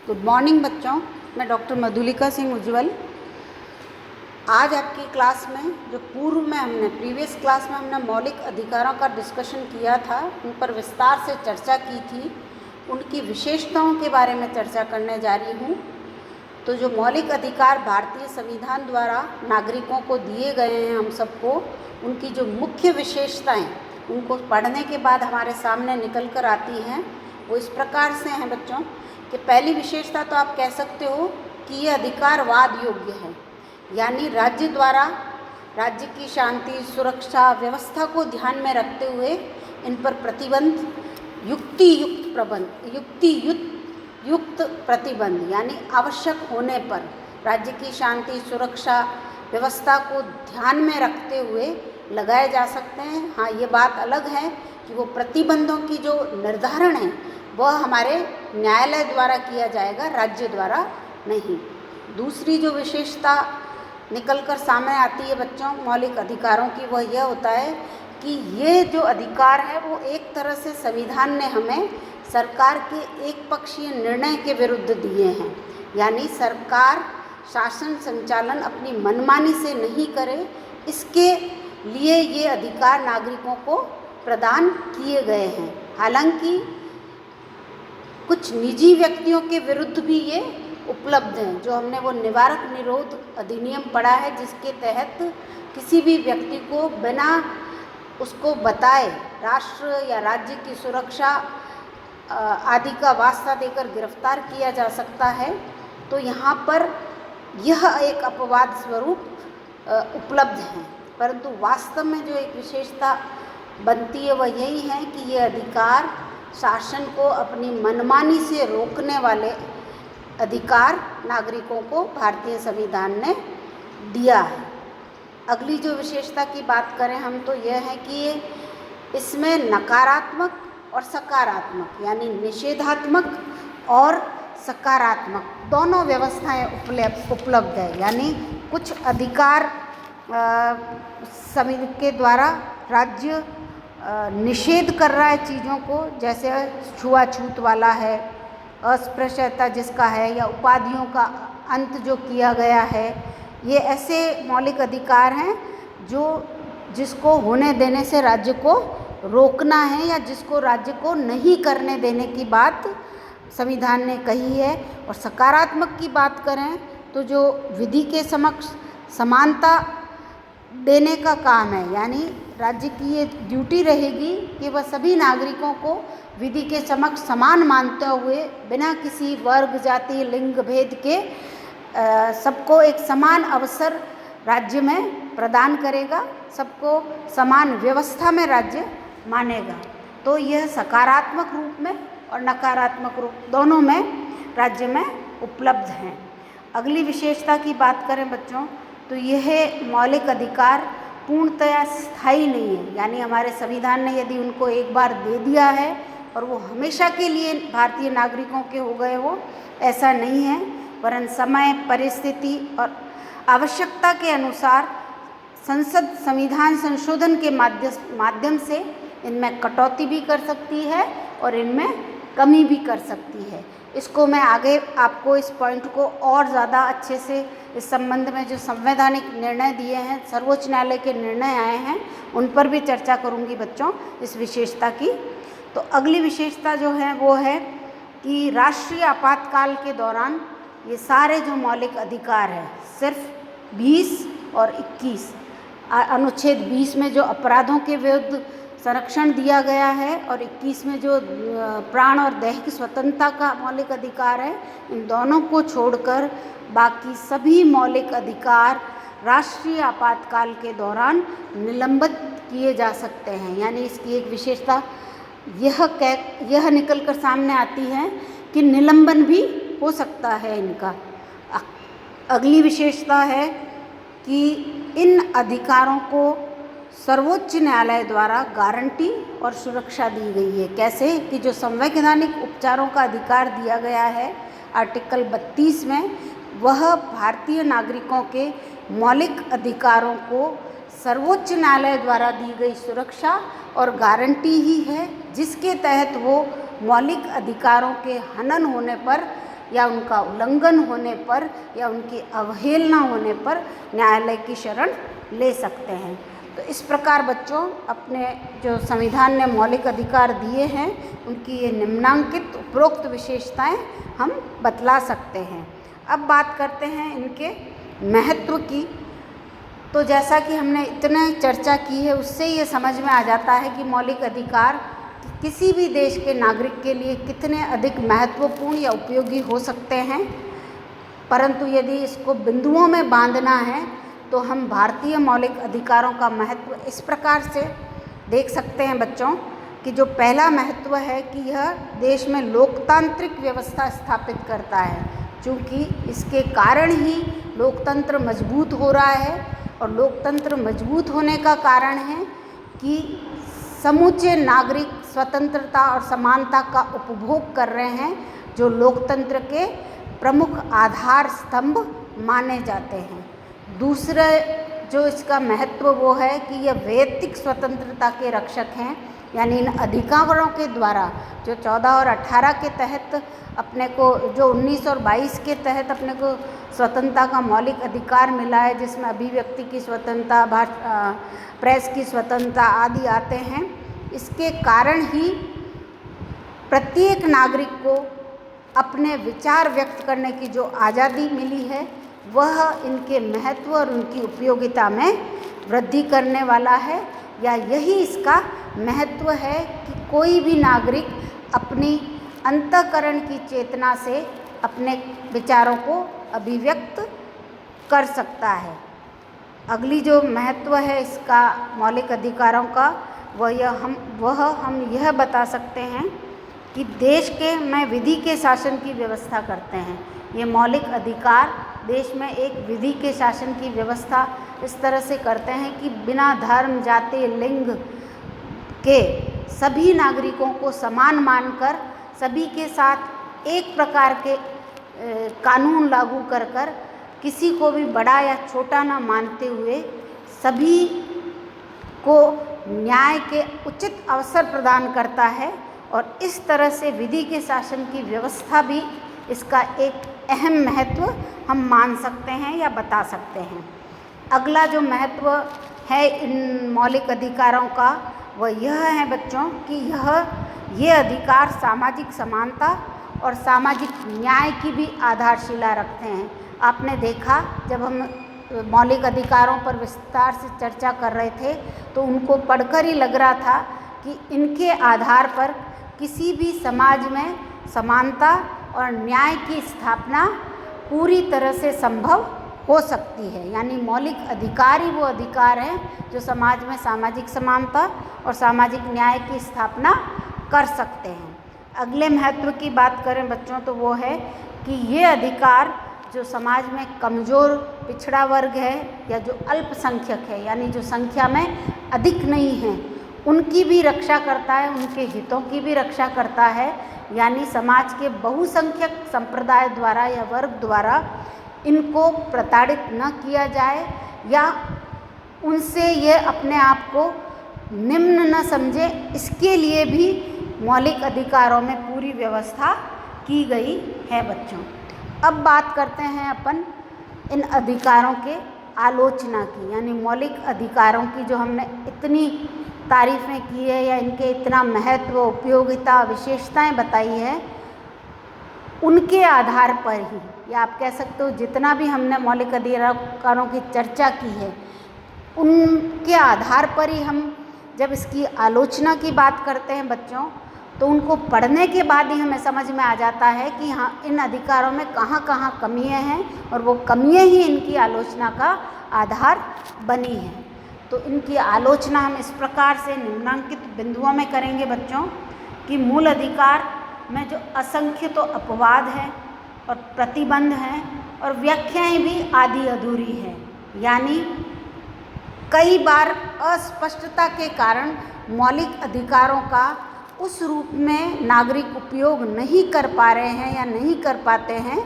Good morning बच्चों, मैं doctor Madhulika Singh उज्ज्वल। आज आपकी क्लास में जो पूर्व में प्रीवियस क्लास में हमने मौलिक अधिकारों का डिस्कशन किया था, उन पर विस्तार से चर्चा की थी, उनकी विशेषताओं के बारे में चर्चा करने जा रही हूँ। तो जो मौलिक अधिकार भारतीय संविधान द्वारा नागरिकों को दिए गए हैं, हम सबको, उनकी जो मुख्य विशेषताएं उनको पढ़ने के बाद हमारे सामने निकल कर आती हैं, वो इस प्रकार से हैं बच्चों कि पहली विशेषता तो आप कह सकते हो कि ये अधिकार वाद योग्य है, यानी राज्य द्वारा राज्य की शांति, सुरक्षा, व्यवस्था को ध्यान में रखते हुए इन पर प्रतिबंध युक्त प्रतिबंध यानी आवश्यक होने पर राज्य की शांति, सुरक्षा, व्यवस्था को ध्यान में रखते हुए लगाए जा सकते हैं। हाँ, ये बात अलग है कि वो प्रतिबंधों की जो निर्धारण है वह हमारे न्यायालय द्वारा किया जाएगा, राज्य द्वारा नहीं। दूसरी जो विशेषता निकल कर सामने आती है बच्चों मौलिक अधिकारों की, वह यह होता है कि ये जो अधिकार है वो एक तरह से संविधान ने हमें सरकार के एक पक्षीय निर्णय के विरुद्ध दिए हैं, यानी सरकार शासन संचालन अपनी मनमानी से नहीं करे, इसके लिए ये अधिकार नागरिकों को प्रदान किए गए हैं। हालांकि कुछ निजी व्यक्तियों के विरुद्ध भी ये उपलब्ध हैं, जो हमने वो निवारक निरोध अधिनियम पढ़ा है, जिसके तहत किसी भी व्यक्ति को बिना उसको बताए राष्ट्र या राज्य की सुरक्षा आदि का वास्ता देकर गिरफ्तार किया जा सकता है। तो यहाँ पर यह एक अपवाद स्वरूप उपलब्ध है, परंतु वास्तव में जो एक विशेषता बनती है वह यही है कि ये अधिकार शासन को अपनी मनमानी से रोकने वाले अधिकार नागरिकों को भारतीय संविधान ने दिया है। अगली जो विशेषता की बात करें हम, तो यह है कि इसमें नकारात्मक और सकारात्मक यानी निषेधात्मक और सकारात्मक दोनों व्यवस्थाएं उपलब्ध है। यानी कुछ अधिकार समिति के द्वारा राज्य निषेध कर रहा है चीज़ों को, जैसे छुआछूत वाला है, अस्पृश्यता जिसका है, या उपाधियों का अंत जो किया गया है। ये ऐसे मौलिक अधिकार हैं जिसको होने देने से राज्य को रोकना है, या जिसको राज्य को नहीं करने देने की बात संविधान ने कही है। और सकारात्मक की बात करें तो जो विधि के समक्ष समानता देने का काम है, यानी राज्य की ये ड्यूटी रहेगी कि वह सभी नागरिकों को विधि के समक्ष समान मानते हुए बिना किसी वर्ग, जाति, लिंग भेद के सबको एक समान अवसर राज्य में प्रदान करेगा, सबको समान व्यवस्था में राज्य मानेगा। तो यह सकारात्मक रूप में और नकारात्मक रूप दोनों में राज्य में उपलब्ध हैं। अगली विशेषता की बात करें बच्चों, तो यह मौलिक अधिकार पूर्णतया स्थायी नहीं है, यानी हमारे संविधान ने यदि उनको एक बार दे दिया है और वो हमेशा के लिए भारतीय नागरिकों के हो गए हो, ऐसा नहीं है, वरन समय, परिस्थिति और आवश्यकता के अनुसार संसद संविधान संशोधन के माध्यम से इनमें कटौती भी कर सकती है और इनमें कमी भी कर सकती है। इसको मैं आगे आपको इस पॉइंट को और ज़्यादा अच्छे से इस संबंध में जो संवैधानिक निर्णय दिए हैं, सर्वोच्च न्यायालय के निर्णय आए हैं, उन पर भी चर्चा करूंगी बच्चों इस विशेषता की। तो अगली विशेषता जो है वो है कि राष्ट्रीय आपातकाल के दौरान ये सारे जो मौलिक अधिकार है, सिर्फ 20 और 21 अनुच्छेद 20 में जो अपराधों के विरुद्ध संरक्षण दिया गया है और 21 में जो प्राण और दैहिक स्वतंत्रता का मौलिक अधिकार है, इन दोनों को छोड़कर बाकी सभी मौलिक अधिकार राष्ट्रीय आपातकाल के दौरान निलंबित किए जा सकते हैं। यानी इसकी एक विशेषता यह निकल कर सामने आती है कि निलंबन भी हो सकता है इनका। अगली विशेषता है कि इन अधिकारों को सर्वोच्च न्यायालय द्वारा गारंटी और सुरक्षा दी गई है। कैसे कि जो संवैधानिक उपचारों का अधिकार दिया गया है आर्टिकल 32 में, वह भारतीय नागरिकों के मौलिक अधिकारों को सर्वोच्च न्यायालय द्वारा दी गई सुरक्षा और गारंटी ही है, जिसके तहत वो मौलिक अधिकारों के हनन होने पर या उनका उल्लंघन होने पर या उनकी अवहेलना होने पर न्यायालय की शरण ले सकते हैं। तो इस प्रकार बच्चों अपने जो संविधान ने मौलिक अधिकार दिए हैं उनकी ये निम्नांकित उपरोक्त विशेषताएं हम बतला सकते हैं। अब बात करते हैं इनके महत्व की। तो जैसा कि हमने इतने चर्चा की है उससे ये समझ में आ जाता है कि मौलिक अधिकार किसी भी देश के नागरिक के लिए कितने अधिक महत्वपूर्ण या उपयोगी हो सकते हैं। परंतु यदि इसको बिंदुओं में बांधना है तो हम भारतीय मौलिक अधिकारों का महत्व इस प्रकार से देख सकते हैं बच्चों कि जो पहला महत्व है कि यह देश में लोकतांत्रिक व्यवस्था स्थापित करता है, क्योंकि इसके कारण ही लोकतंत्र मजबूत हो रहा है। और लोकतंत्र मजबूत होने का कारण है कि समूचे नागरिक स्वतंत्रता और समानता का उपभोग कर रहे हैं, जो लोकतंत्र के प्रमुख आधार स्तंभ माने जाते हैं। दूसरा जो इसका महत्व वो है कि यह वैयक्तिक स्वतंत्रता के रक्षक हैं, यानी इन अधिकारों के द्वारा जो 14 और 18 के तहत अपने को, जो 19 और 22 के तहत अपने को स्वतंत्रता का मौलिक अधिकार मिला है, जिसमें अभिव्यक्ति की स्वतंत्रता, प्रेस की स्वतंत्रता आदि आते हैं। इसके कारण ही प्रत्येक नागरिक को अपने विचार व्यक्त करने की जो आज़ादी मिली है वह इनके महत्व और उनकी उपयोगिता में वृद्धि करने वाला है, या यही इसका महत्व है कि कोई भी नागरिक अपनी अंतःकरण की चेतना से अपने विचारों को अभिव्यक्त कर सकता है। अगली जो महत्व है इसका मौलिक अधिकारों का वह हम यह बता सकते हैं कि देश के में विधि के शासन की व्यवस्था करते हैं। ये मौलिक अधिकार देश में एक विधि के शासन की व्यवस्था इस तरह से करते हैं कि बिना धर्म, जाति, लिंग के सभी नागरिकों को समान मानकर सभी के साथ एक प्रकार के कानून लागू कर किसी को भी बड़ा या छोटा न मानते हुए सभी को न्याय के उचित अवसर प्रदान करता है। और इस तरह से विधि के शासन की व्यवस्था भी इसका एक अहम महत्व हम मान सकते हैं या बता सकते हैं। अगला जो महत्व है इन मौलिक अधिकारों का वह यह है बच्चों कि ये अधिकार सामाजिक समानता और सामाजिक न्याय की भी आधारशिला रखते हैं। आपने देखा जब हम मौलिक अधिकारों पर विस्तार से चर्चा कर रहे थे तो उनको पढ़कर ही लग रहा था कि इनके आधार पर किसी भी समाज में समानता और न्याय की स्थापना पूरी तरह से संभव हो सकती है। यानी मौलिक अधिकार ही वो अधिकार हैं जो समाज में सामाजिक समानता और सामाजिक न्याय की स्थापना कर सकते हैं। अगले महत्व की बात करें बच्चों तो वो है कि ये अधिकार जो समाज में कमज़ोर पिछड़ा वर्ग है या जो अल्पसंख्यक है, यानी जो संख्या में अधिक नहीं है, उनकी भी रक्षा करता है, उनके हितों की भी रक्षा करता है। यानी समाज के बहुसंख्यक संप्रदाय द्वारा या वर्ग द्वारा इनको प्रताड़ित न किया जाए या उनसे ये अपने आप को निम्न न समझे, इसके लिए भी मौलिक अधिकारों में पूरी व्यवस्था की गई है बच्चों। अब बात करते हैं अपन इन अधिकारों के आलोचना की, यानी मौलिक अधिकारों की जो हमने इतनी तारीफ़ें की है या इनके इतना महत्व, उपयोगिता, विशेषताएं बताई है, उनके आधार पर ही, या आप कह सकते हो जितना भी हमने मौलिक अधिकारों की चर्चा की है उनके आधार पर ही हम जब इसकी आलोचना की बात करते हैं बच्चों तो उनको पढ़ने के बाद ही हमें समझ में आ जाता है कि हाँ, इन अधिकारों में कहाँ कहाँ कमियाँ हैं और वो कमियाँ ही इनकी आलोचना का आधार बनी है। तो इनकी आलोचना हम इस प्रकार से निम्नांकित बिंदुओं में करेंगे बच्चों कि मूल अधिकार में जो असंख्य तो अपवाद हैं और प्रतिबंध हैं और व्याख्याएं भी आधी अधूरी हैं, यानी कई बार अस्पष्टता के कारण मौलिक अधिकारों का उस रूप में नागरिक उपयोग नहीं कर पा रहे हैं या नहीं कर पाते हैं।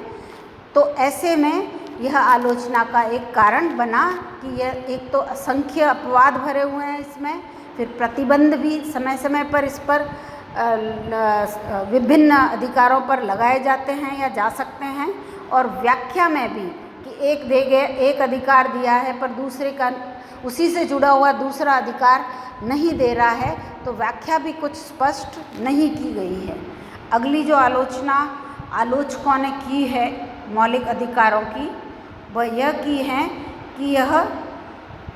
तो ऐसे में यह आलोचना का एक कारण बना कि यह एक तो असंख्य अपवाद भरे हुए हैं इसमें, फिर प्रतिबंध भी समय समय पर इस पर विभिन्न अधिकारों पर लगाए जाते हैं या जा सकते हैं, और व्याख्या में भी कि एक अधिकार दिया है पर दूसरे का उसी से जुड़ा हुआ दूसरा अधिकार नहीं दे रहा है, तो व्याख्या भी कुछ स्पष्ट नहीं की गई है। अगली जो आलोचना आलोचकों ने की है मौलिक अधिकारों की, वह यह की है कि यह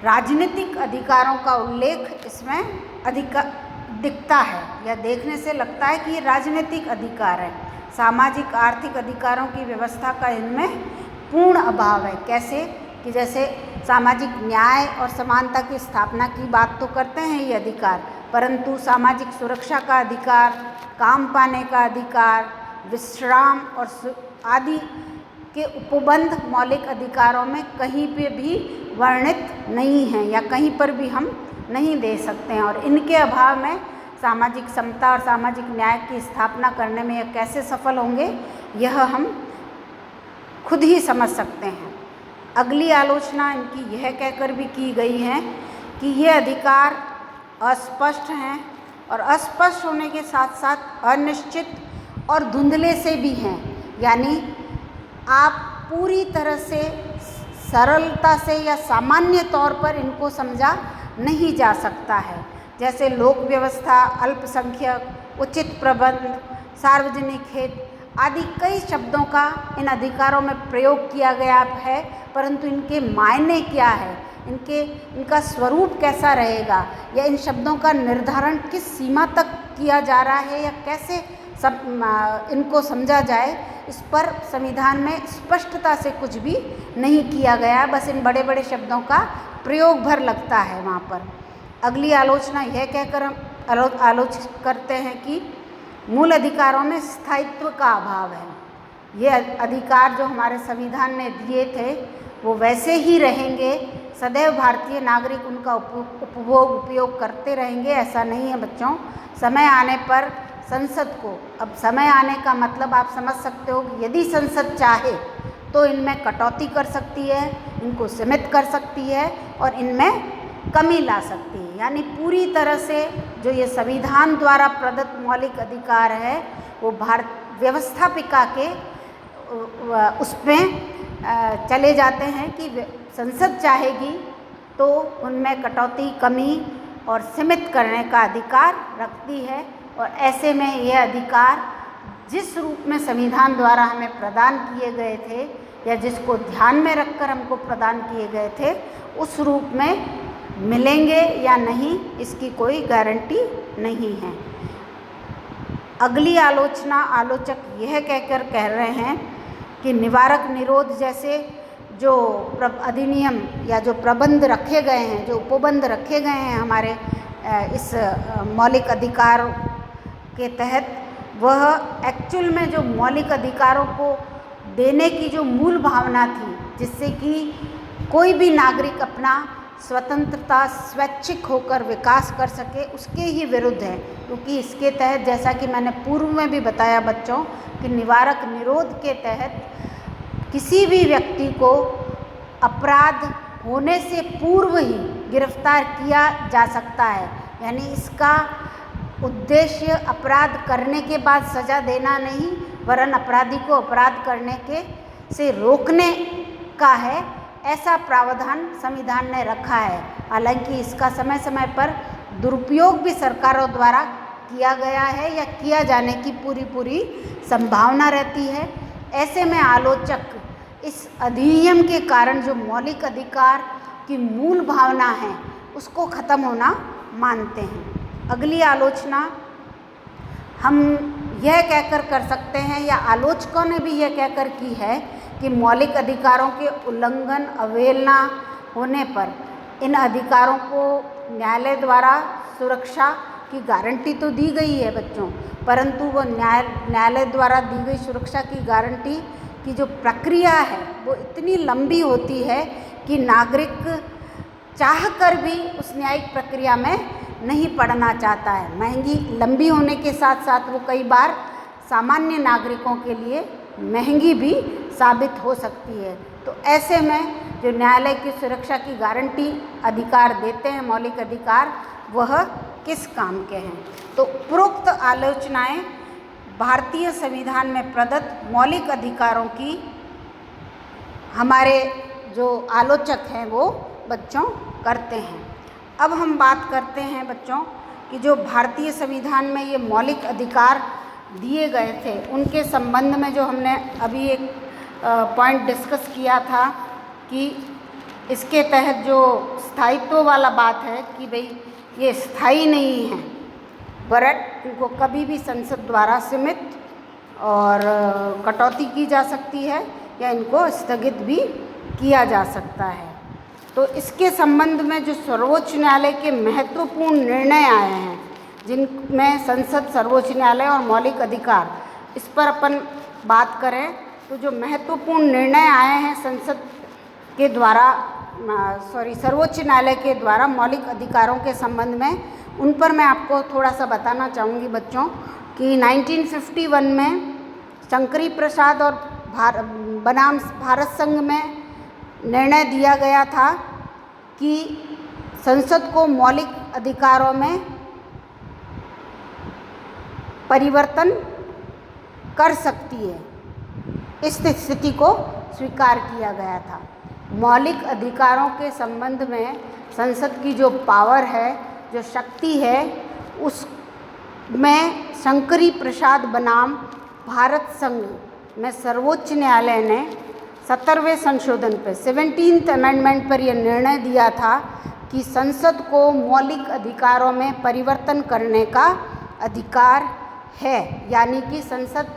राजनीतिक अधिकारों का उल्लेख इसमें दिखता है, या देखने से लगता है कि ये राजनीतिक अधिकार है। सामाजिक आर्थिक अधिकारों की व्यवस्था का इनमें पूर्ण अभाव है। कैसे कि जैसे सामाजिक न्याय और समानता की स्थापना की बात तो करते हैं ये अधिकार, परंतु सामाजिक सुरक्षा का अधिकार, काम पाने का अधिकार, विश्राम और आदि के उपबंध मौलिक अधिकारों में कहीं पे भी वर्णित नहीं हैं, या कहीं पर भी हम नहीं दे सकते हैं। और इनके अभाव में सामाजिक समता और सामाजिक न्याय की स्थापना करने में यह कैसे सफल होंगे, यह हम खुद ही समझ सकते हैं। अगली आलोचना इनकी यह कहकर भी की गई है कि ये अधिकार अस्पष्ट हैं, और अस्पष्ट होने के साथ साथ अनिश्चित और धुंधले से भी हैं, यानी आप पूरी तरह से सरलता से या सामान्य तौर पर इनको समझा नहीं जा सकता है। जैसे लोक व्यवस्था, अल्पसंख्यक, उचित प्रबंध, सार्वजनिक हित आदि कई शब्दों का इन अधिकारों में प्रयोग किया गया है, परंतु इनके मायने क्या है, इनका स्वरूप कैसा रहेगा, या इन शब्दों का निर्धारण किस सीमा तक किया जा रहा है, या कैसे इनको समझा जाए, इस पर संविधान में स्पष्टता से कुछ भी नहीं किया गया। बस इन बड़े बड़े शब्दों का प्रयोग भर लगता है वहाँ पर। अगली आलोचना यह कहकर हम आलोच करते हैं कि मूल अधिकारों में स्थायित्व का अभाव है। ये अधिकार जो हमारे संविधान ने दिए थे वो वैसे ही रहेंगे, सदैव भारतीय नागरिक उनका उपयोग करते रहेंगे, ऐसा नहीं है बच्चों। समय आने पर संसद को, अब समय आने का मतलब आप समझ सकते हो कि यदि संसद चाहे तो इनमें कटौती कर सकती है, इनको सीमित कर सकती है और इनमें कमी ला सकती है। यानी पूरी तरह से जो ये संविधान द्वारा प्रदत्त मौलिक अधिकार है वो भारत व्यवस्थापिका के उसमें चले जाते हैं कि संसद चाहेगी तो उनमें कटौती, कमी और सीमित करने का अधिकार रखती है। और ऐसे में यह अधिकार जिस रूप में संविधान द्वारा हमें प्रदान किए गए थे, या जिसको ध्यान में रखकर हमको प्रदान किए गए थे, उस रूप में मिलेंगे या नहीं इसकी कोई गारंटी नहीं है। अगली आलोचना आलोचक यह कहकर कह रहे हैं कि निवारक निरोध जैसे जो अधिनियम या जो प्रबंध रखे गए हैं, जो उपबंध रखे गए हैं हमारे इस मौलिक अधिकार के तहत, वह एक्चुअल में जो मौलिक अधिकारों को देने की जो मूल भावना थी, जिससे कि कोई भी नागरिक अपना स्वतंत्रता स्वैच्छिक होकर विकास कर सके, उसके ही विरुद्ध है। क्योंकि इसके तहत, जैसा कि मैंने पूर्व में भी बताया बच्चों, कि निवारक निरोध के तहत किसी भी व्यक्ति को अपराध होने से पूर्व ही गिरफ्तार किया जा सकता है। यानी इसका उद्देश्य अपराध करने के बाद सज़ा देना नहीं, वरन अपराधी को अपराध करने से रोकने का है, ऐसा प्रावधान संविधान ने रखा है। हालांकि इसका समय समय पर दुरुपयोग भी सरकारों द्वारा किया गया है या किया जाने की पूरी संभावना रहती है। ऐसे में आलोचक इस अधिनियम के कारण जो मौलिक अधिकार की मूल भावना है उसको ख़त्म होना मानते हैं। अगली आलोचना हम यह कहकर कर सकते हैं, या आलोचकों ने भी यह कहकर की है, कि मौलिक अधिकारों के उल्लंघन, अवहेलना होने पर इन अधिकारों को न्यायालय द्वारा सुरक्षा की गारंटी तो दी गई है बच्चों, परंतु वो न्यायालय द्वारा दी गई सुरक्षा की गारंटी की जो प्रक्रिया है वो इतनी लंबी होती है कि नागरिक चाहकर भी उस न्यायिक प्रक्रिया में नहीं पढ़ना चाहता है। महंगी, लंबी होने के साथ साथ वो कई बार सामान्य नागरिकों के लिए महंगी भी साबित हो सकती है। तो ऐसे में जो न्यायालय की सुरक्षा की गारंटी अधिकार देते हैं, मौलिक अधिकार, वह किस काम के हैं? तो उपरोक्त आलोचनाएं भारतीय संविधान में प्रदत्त मौलिक अधिकारों की हमारे जो आलोचक हैं वो बच्चों करते हैं। अब हम बात करते हैं बच्चों कि जो भारतीय संविधान में ये मौलिक अधिकार दिए गए थे उनके संबंध में जो हमने अभी एक पॉइंट डिस्कस किया था कि इसके तहत जो स्थायित्व वाला बात है कि भाई ये स्थायी नहीं है, वरन इनको कभी भी संसद द्वारा सीमित और कटौती की जा सकती है या इनको स्थगित भी किया जा सकता है। तो इसके संबंध में जो सर्वोच्च न्यायालय के महत्वपूर्ण निर्णय आए हैं, जिनमें संसद, सर्वोच्च न्यायालय और मौलिक अधिकार, इस पर अपन बात करें तो जो महत्वपूर्ण निर्णय आए हैं संसद के द्वारा, सर्वोच्च न्यायालय के द्वारा मौलिक अधिकारों के संबंध में, उन पर मैं आपको थोड़ा सा बताना चाहूँगी बच्चों कि 1951 में शंकरी प्रसाद और बनाम भारत संघ में निर्णय दिया गया था कि संसद को मौलिक अधिकारों में परिवर्तन कर सकती है। इस स्थिति को स्वीकार किया गया था। मौलिक अधिकारों के संबंध में संसद की जो पावर है, जो शक्ति है, उसमें शंकरी प्रसाद बनाम भारत संघ में सर्वोच्च न्यायालय ने 17वें संशोधन पर, 17th अमेंडमेंट पर यह निर्णय दिया था कि संसद को मौलिक अधिकारों में परिवर्तन करने का अधिकार है। यानी कि संसद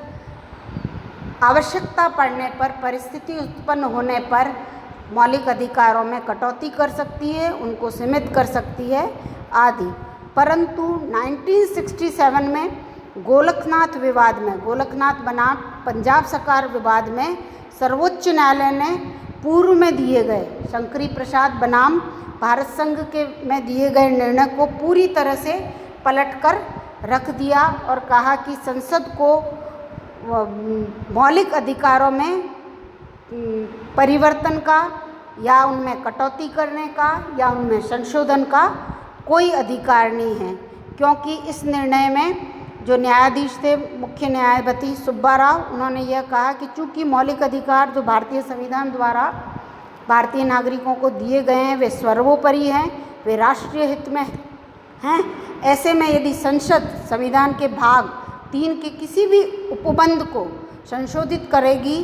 आवश्यकता पड़ने पर, परिस्थिति उत्पन्न होने पर मौलिक अधिकारों में कटौती कर सकती है, उनको सीमित कर सकती है आदि। परंतु 1967 में गोलकनाथ विवाद में, गोलकनाथ बनाम पंजाब सरकार विवाद में सर्वोच्च न्यायालय ने पूर्व में दिए गए शंकरी प्रसाद बनाम भारत संघ के में दिए गए निर्णय को पूरी तरह से पलटकर रख दिया और कहा कि संसद को मौलिक अधिकारों में परिवर्तन का या उनमें कटौती करने का या उनमें संशोधन का कोई अधिकार नहीं है, क्योंकि इस निर्णय में जो न्यायाधीश थे, मुख्य न्यायमूर्ति सुब्बा राव, उन्होंने यह कहा कि चूंकि मौलिक अधिकार जो भारतीय संविधान द्वारा भारतीय नागरिकों को दिए गए हैं वे सर्वोपरि हैं, वे राष्ट्रीय हित में हैं। ऐसे में यदि संसद संविधान के भाग 3 के किसी भी उपबंध को संशोधित करेगी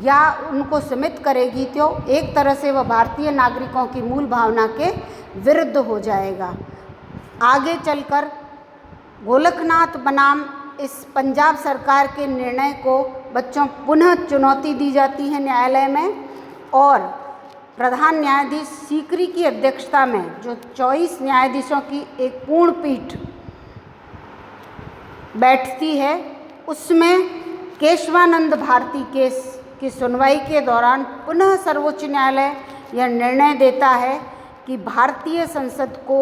या उनको सीमित करेगी तो एक तरह से वह भारतीय नागरिकों की मूल भावना के विरुद्ध हो जाएगा। आगे चलकर गोलकनाथ बनाम इस पंजाब सरकार के निर्णय को बच्चों पुनः चुनौती दी जाती है न्यायालय में, और प्रधान न्यायाधीश सीकरी की अध्यक्षता में जो 24 न्यायाधीशों की एक पूर्ण पीठ बैठती है, उसमें केशवानंद भारती केस की सुनवाई के दौरान पुनः सर्वोच्च न्यायालय यह निर्णय देता है कि भारतीय संसद को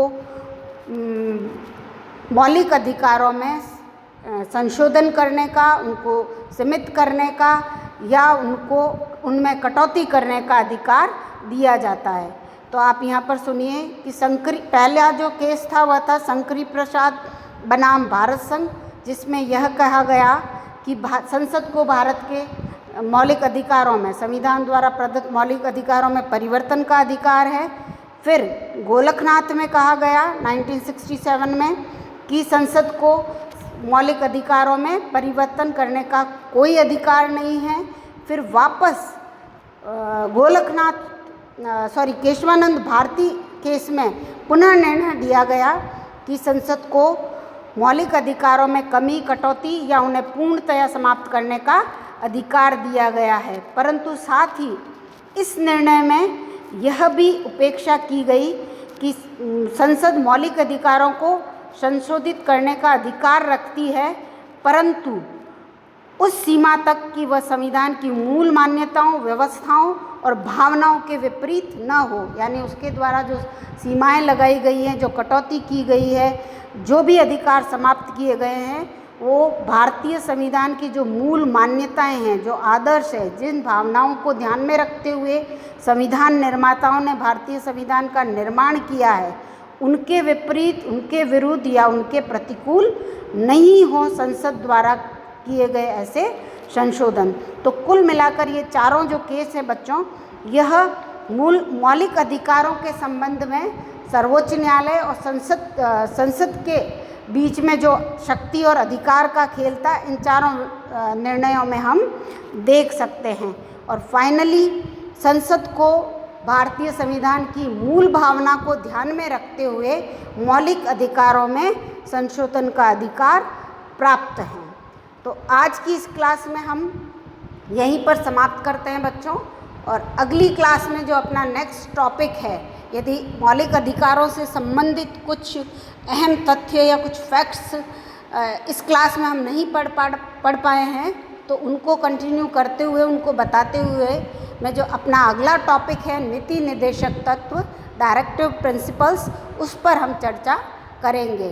मौलिक अधिकारों में संशोधन करने का, उनको सीमित करने का या उनको उनमें कटौती करने का अधिकार दिया जाता है। तो आप यहाँ पर सुनिए कि पहला जो केस था वह था शंकरी प्रसाद बनाम भारत संघ, जिसमें यह कहा गया कि संसद को भारत के मौलिक अधिकारों में, संविधान द्वारा प्रदत्त मौलिक अधिकारों में परिवर्तन का अधिकार है। फिर गोलकनाथ में कहा गया 1967 में कि संसद को मौलिक अधिकारों में परिवर्तन करने का कोई अधिकार नहीं है। फिर वापस केशवानंद भारती केस में पुनः निर्णय दिया गया कि संसद को मौलिक अधिकारों में कमी, कटौती या उन्हें पूर्णतया समाप्त करने का अधिकार दिया गया है। परंतु साथ ही इस निर्णय में यह भी उपेक्षा की गई कि संसद मौलिक अधिकारों को संशोधित करने का अधिकार रखती है, परंतु उस सीमा तक कि वह संविधान की मूल मान्यताओं, व्यवस्थाओं और भावनाओं के विपरीत न हो। यानी उसके द्वारा जो सीमाएं लगाई गई हैं, जो कटौती की गई है, जो भी अधिकार समाप्त किए गए हैं, वो भारतीय संविधान की जो मूल मान्यताएं हैं, जो आदर्श है, जिन भावनाओं को ध्यान में रखते हुए संविधान निर्माताओं ने भारतीय संविधान का निर्माण किया है, उनके विपरीत, उनके विरुद्ध या उनके प्रतिकूल नहीं हो संसद द्वारा किए गए ऐसे संशोधन। तो कुल मिलाकर ये चारों जो केस हैं बच्चों, यह मौलिक अधिकारों के संबंध में सर्वोच्च न्यायालय और संसद के बीच में जो शक्ति और अधिकार का खेल था, इन चारों निर्णयों में हम देख सकते हैं। और फाइनली संसद को भारतीय संविधान की मूल भावना को ध्यान में रखते हुए मौलिक अधिकारों में संशोधन का अधिकार प्राप्त है। तो आज की इस क्लास में हम यहीं पर समाप्त करते हैं बच्चों, और अगली क्लास में जो अपना नेक्स्ट टॉपिक है, यदि मौलिक अधिकारों से संबंधित कुछ अहम तथ्य या कुछ फैक्ट्स इस क्लास में हम नहीं पढ़ पाए हैं, तो उनको कंटिन्यू करते हुए, उनको बताते हुए मैं जो अपना अगला टॉपिक है नीति निर्देशक तत्व, डायरेक्टिव प्रिंसिपल्स, उस पर हम चर्चा करेंगे।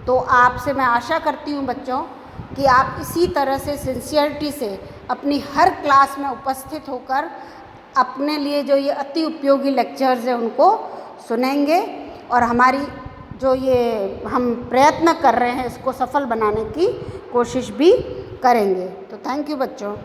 तो आपसे मैं आशा करती हूँ बच्चों कि आप इसी तरह से सिंसियरिटी से अपनी हर क्लास में उपस्थित होकर अपने लिए जो ये अति उपयोगी लेक्चर्स हैं उनको सुनेंगे, और हमारी जो ये हम प्रयत्न कर रहे हैं इसको सफल बनाने की कोशिश भी करेंगे। तो थैंक यू बच्चों।